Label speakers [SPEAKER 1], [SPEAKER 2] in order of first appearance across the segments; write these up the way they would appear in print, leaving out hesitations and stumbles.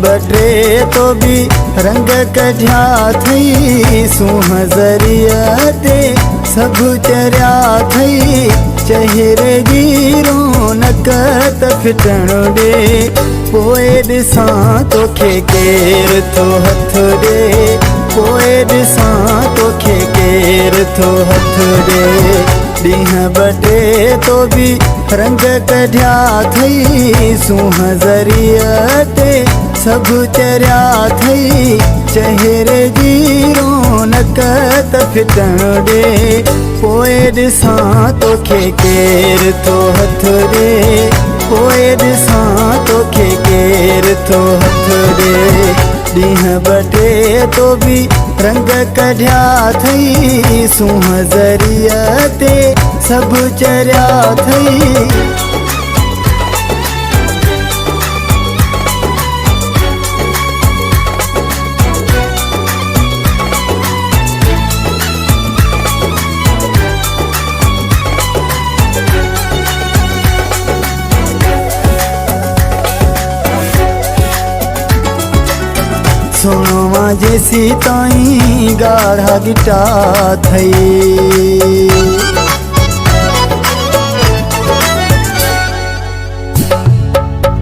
[SPEAKER 1] बटे तो भी रंग कढ़िया थई सुहज़रिया ते सब चरिया थई चेहरे जी रौनक त फिटण ॾे पोइ ॾिसां तोखे केर थो हथ ॾे पोइ ॾिसां तोखे केर थो हथ ॾे ॾींहं बटे तो भी रंग कढ़िया थई सुहज़रिया ते सब चरिया थई चेहरे जी रौनक त फिटण ॾे पोइ ॾिसां तोखे केर थो हथ ॾे पोइ ॾिसां तोखे केर थो हथ ॾे ॾींहं बटे तो भी रंग कढ़िया थई सुहज़रिया ते सब चरिया थई सोनवा जैसी ताई गाढ़ा गिटा थई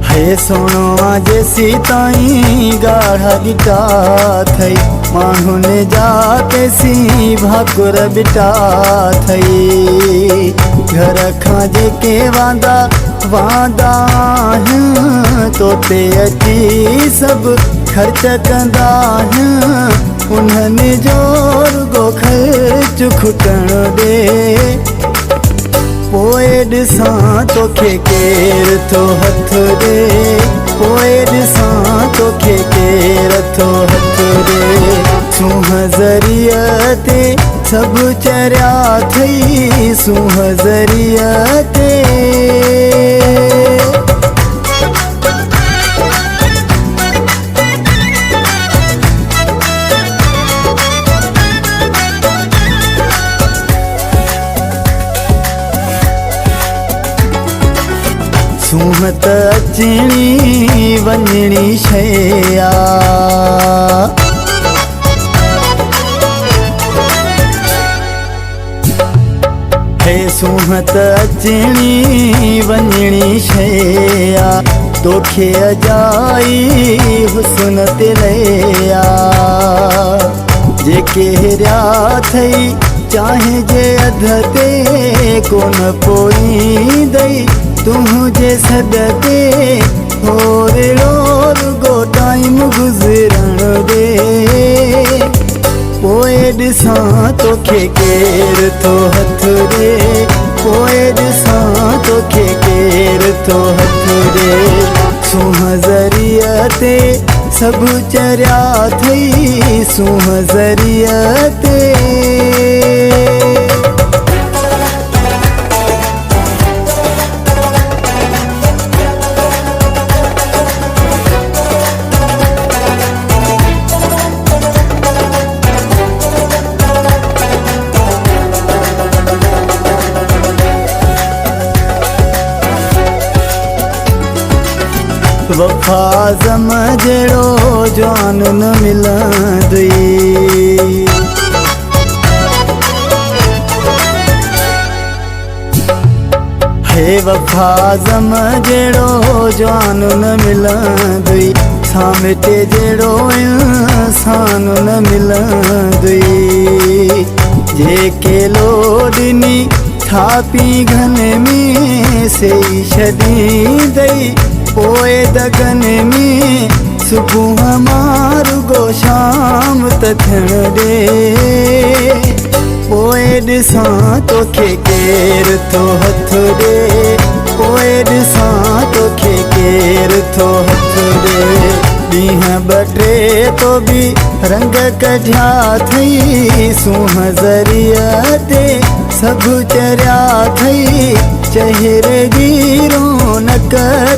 [SPEAKER 1] हे सोनवा जैसी ताई गाढ़ा गिटा थई माण्हुन जा कैसी भाकुर बिटा थई घर खां जेके वांदा वांदा तो ते अची सब खर्च कंदा उन्हनि जो रुगो खर्च खुटण ॾे पोइ ॾिसां तोखे केर थो हथ ॾे पोइ ॾिसां तोखे केर थो हथ ॾे सुहज़रिया ते सब चरिया थई सुहज़रिया ते सुहत अचणी वञणी शया हे सुहत अचणी वञणी शया तोखे अजाई हुस्न ते लया जेके हिरिया थई चाहे जे अध ते कोन पोईंदई तुझे सदते होरेड़ो रुगो टाइम गुज़रण दे पोइ ॾिसां तोखे केर थो हथ ॾे पोइ ॾिसां तोखे केर थो हथ ॾे सुहज़रिया ते सब चरिया थई सुहज़रिया ते वफ़ा ज़म जहिड़ो जवान न मिलंदई हे वफ़ा ज़म जहिड़ो जवान न मिलंदई सामिटे जहिड़ो इंसान न मिलंदई जेके लोॾनी थापी घन में सही छॾींदई पोइ दगन में सुबुह मारुगो शाम त थियण ॾे पोइ ॾिसां तोखे केर थो हथ ॾे पोइ ॾिसां तोखे केर थो हथ ॾे ॾींहं बटे तो भी रंग कढ़िया थई सुहज़रिया ते सब चरिया थई चेहरे जी रौनक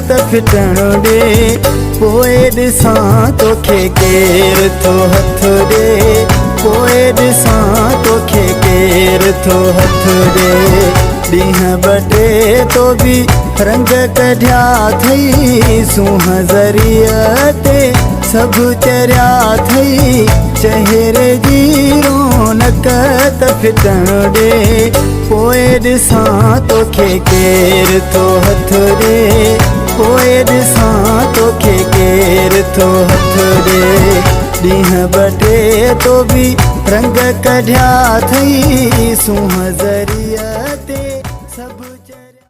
[SPEAKER 1] त फिटण ॾे पोइ ॾिसां तोखे केर थो हथ ॾे पोइ ॾिसां तोखे केर थो हथ ॾे ॾींहं ॿ टे तो बि रंग कढिया अथई सूंहं ज़रिया ते सभु चरिया अथई चहिरे जी रौनक त फिटण ॾे पोइ ॾिसां तोखे केरु थो हथ ॾे पोइ ॾिसां तोखे केरु थो हथ ॾे ॾींहं ॿ टे तो बि रंग कढिया अथई सूंहं ज़रिया